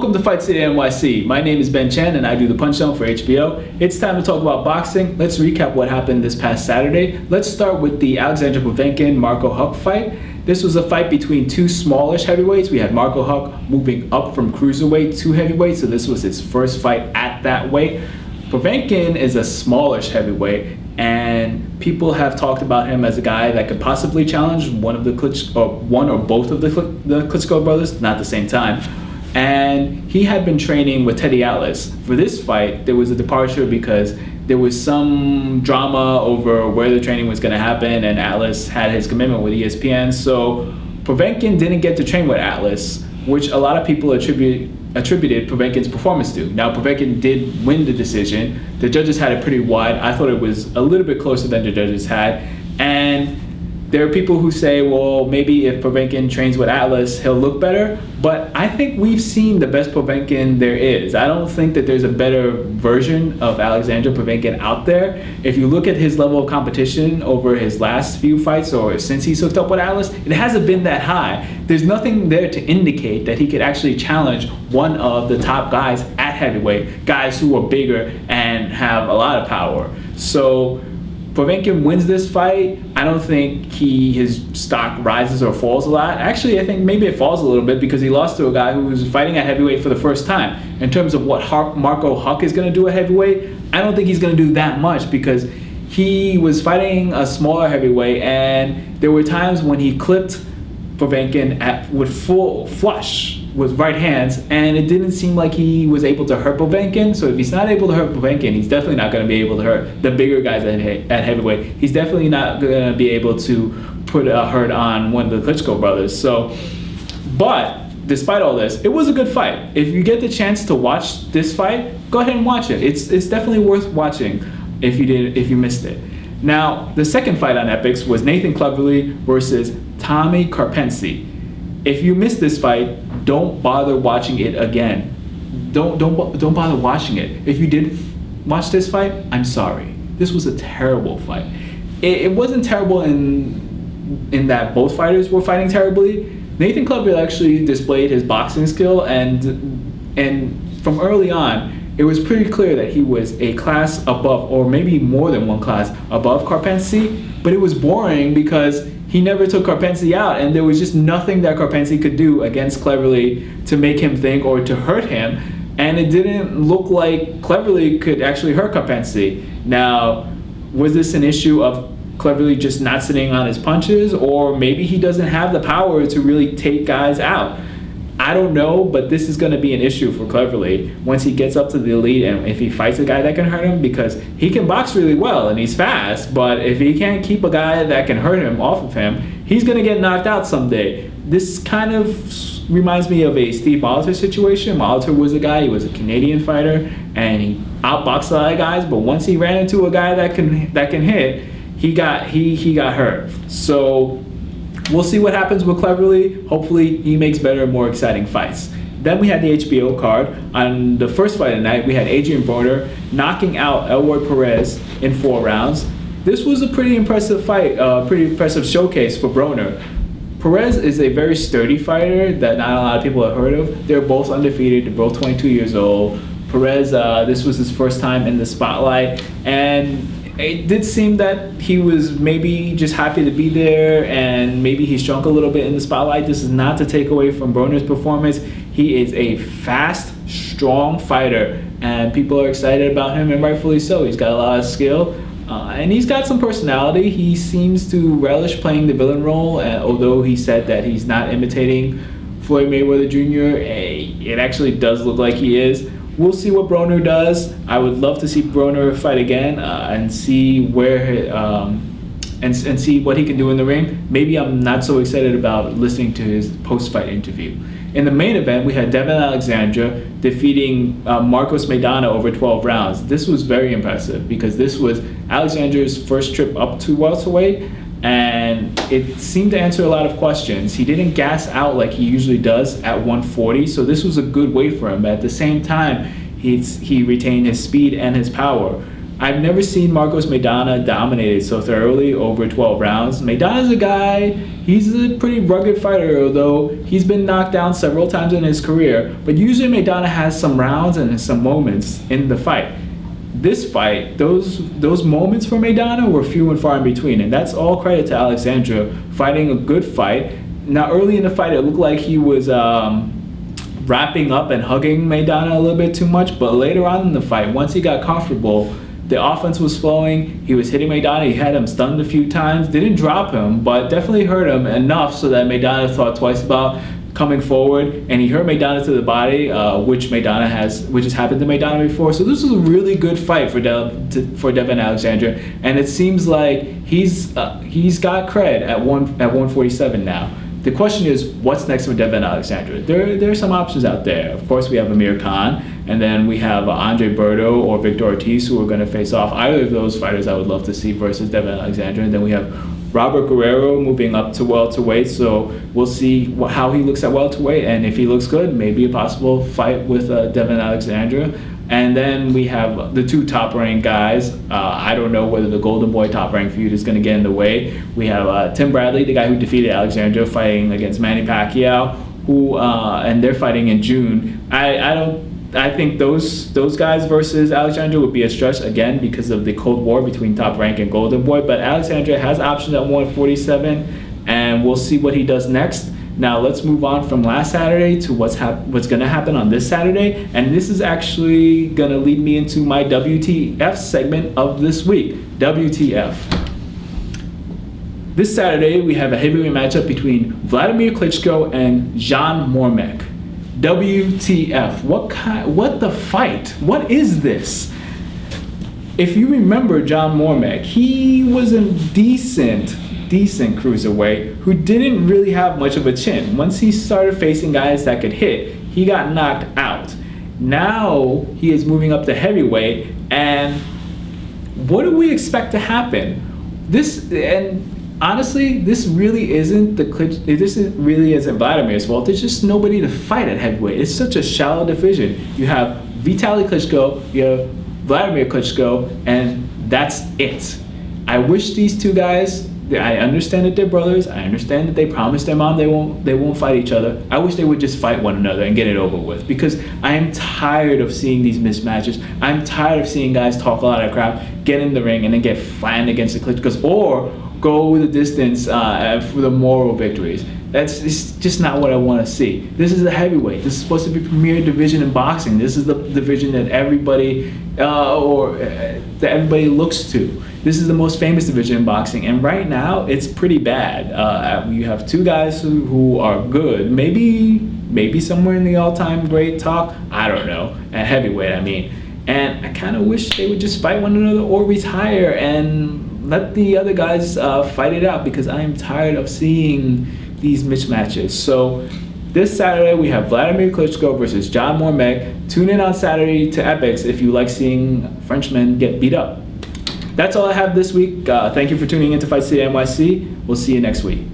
Welcome to Fight City NYC. My name is Ben Chen and I do the Punch Down for HBO. It's time to talk about boxing. Let's recap what happened this past Saturday. Let's start with the Alexander Povetkin-Marco Huck fight. This was a fight between two smallish heavyweights. We had Marco Huck moving up from cruiserweight to heavyweight, so this was his first fight at that weight. Povetkin is a smallish heavyweight, and people have talked about him as a guy that could possibly challenge one or both of the Klitschko brothers, not at the same time. And he had been training with Teddy Atlas. For this fight, there was a departure because there was some drama over where the training was going to happen, and Atlas had his commitment with ESPN. So Povetkin didn't get to train with Atlas, which a lot of people attributed Povetkin's performance to. Now, Povetkin did win the decision. The judges had it pretty wide. I thought it was a little bit closer than the judges had. And there are people who say, well, maybe if Povetkin trains with Atlas, he'll look better. But I think we've seen the best Povetkin there is. I don't think that there's a better version of Alexander Povetkin out there. If you look at his level of competition over his last few fights or since he's hooked up with Atlas, it hasn't been that high. There's nothing there to indicate that he could actually challenge one of the top guys at heavyweight, guys who are bigger and have a lot of power. So Povetkin wins this fight. I don't think his stock rises or falls a lot. Actually, I think maybe it falls a little bit because he lost to a guy who was fighting at heavyweight for the first time. In terms of what Marco Huck is going to do at heavyweight, I don't think he's going to do that much because he was fighting a smaller heavyweight, and there were times when he clipped Povetkin with full flush with right hands, and it didn't seem like he was able to hurt Povetkin. So if he's not able to hurt Povetkin, he's definitely not going to be able to hurt the bigger guys at heavyweight. He's definitely not going to be able to put a hurt on one of the Klitschko brothers. So, but despite all this, it was a good fight. If you get the chance to watch this fight, go ahead and watch it. It's definitely worth watching if you missed it. Now, the second fight on Epix was Nathan Cleverly versus Tommy Karpency. If you missed this fight, don't bother watching it again. Don't bother watching it. If you did watch this fight, I'm sorry. This was a terrible fight. It wasn't terrible in that both fighters were fighting terribly. Nathan Cleverly actually displayed his boxing skill, and from early on, it was pretty clear that he was a class above, or maybe more than one class above Karpency, but it was boring because he never took Karpency out, and there was just nothing that Karpency could do against Cleverly to make him think or to hurt him, and it didn't look like Cleverly could actually hurt Karpency. Now, was this an issue of Cleverly just not sitting on his punches, or maybe he doesn't have the power to really take guys out? I don't know, but this is going to be an issue for Cleverly once he gets up to the elite, and if he fights a guy that can hurt him, because he can box really well and he's fast, but if he can't keep a guy that can hurt him off of him, he's going to get knocked out someday. This kind of reminds me of a Steve Molitor situation. Molitor was a guy, he was a Canadian fighter, and he outboxed a lot of guys, but once he ran into a guy that can hit, he got hurt. So we'll see what happens with Cleverly. Hopefully he makes better and more exciting fights. Then we had the HBO card. On the first fight of the night, we had Adrian Broner knocking out Elroy Perez in 4 rounds. This was a pretty impressive fight, pretty impressive showcase for Broner. Perez is a very sturdy fighter that not a lot of people have heard of. They're both undefeated. They're both 22 years old. Perez, this was his first time in the spotlight, and it did seem that he was maybe just happy to be there, and maybe he shrunk a little bit in the spotlight. This is not to take away from Broner's performance. He is a fast, strong fighter, and people are excited about him, and rightfully so. He's got a lot of skill, and he's got some personality. He seems to relish playing the villain role, although he said that he's not imitating Floyd Mayweather Jr., it actually does look like he is. We'll see what Broner does. I would love to see Broner fight again and see where and see what he can do in the ring. Maybe I'm not so excited about listening to his post-fight interview. In the main event, we had Devin Alexandra defeating Marcos Maidana over 12 rounds. This was very impressive because this was Alexandra's first trip up to welterweight, and it seemed to answer a lot of questions. He didn't gas out like he usually does at 140, so this was a good weight for him. But at the same time, he retained his speed and his power. I've never seen Marcos Maidana dominated so thoroughly over 12 rounds. Maidana's a guy, he's a pretty rugged fighter, although he's been knocked down several times in his career. But usually Maidana has some rounds and some moments in the fight. This fight, those moments for Maidana were few and far in between, and that's all credit to Alexandre fighting a good fight. Now, early in the fight, it looked like he was wrapping up and hugging Maidana a little bit too much, but later on in the fight, once he got comfortable, the offense was flowing. He was hitting Maidana. He had him stunned a few times. Didn't drop him, but definitely hurt him enough so that Maidana thought twice about coming forward, and he hurt Maidana to the body, which has happened to Maidana before. So this was a really good fight for Devin Alexandre, and it seems like he's got cred at 147 now. The question is, what's next for Devin Alexandre? There are some options out there. Of course, we have Amir Khan, and then we have Andre Berto or Victor Ortiz, who are going to face off. Either of those fighters I would love to see versus Devin Alexandre. And then we have Robert Guerrero moving up to welterweight, so we'll see how he looks at welterweight, and if he looks good, maybe a possible fight with Devin Alexandre. And then we have the two top-ranked guys. I don't know whether the Golden Boy top-ranked feud is going to get in the way. We have Tim Bradley, the guy who defeated Alexandre, fighting against Manny Pacquiao, and they're fighting in June. I think those guys versus Alexandre would be a stretch, again, because of the Cold War between Top Rank and Golden Boy. But Alexandre has options at 147, and we'll see what he does next. Now let's move on from last Saturday to what's going to happen on this Saturday. And this is actually going to lead me into my WTF segment of this week. WTF. This Saturday, we have a heavyweight matchup between Vladimir Klitschko and Jan Mormek. WTF. What the fight? What is this? If you remember Jan Mormek, he was a decent cruiserweight who didn't really have much of a chin. Once he started facing guys that could hit, he got knocked out. Now he is moving up to heavyweight, and what do we expect to happen? Honestly, this really isn't Vladimir's fault. There's just nobody to fight at heavyweight. It's such a shallow division. You have Vitaly Klitschko, you have Vladimir Klitschko, and that's it. I wish these two guys, I understand that they're brothers. I understand that they promised their mom they won't fight each other. I wish they would just fight one another and get it over with, because I am tired of seeing these mismatches. I'm tired of seeing guys talk a lot of crap, get in the ring, and then get flattened against the Klitschkos, or go the distance for the moral victories. It's just not what I want to see. This is a heavyweight. This is supposed to be premier division in boxing. This is the division that everybody looks to. This is the most famous division in boxing, and right now it's pretty bad. You have two guys who are good, maybe somewhere in the all-time great talk. I don't know, at heavyweight, I mean. And I kind of wish they would just fight one another or retire and let the other guys fight it out, because I am tired of seeing these mismatches. So this Saturday we have Vladimir Klitschko versus Jan Mormek. Tune in on Saturday to Epics if you like seeing Frenchmen get beat up. That's all I have this week. Thank you for tuning in to Fight City NYC. We'll see you next week.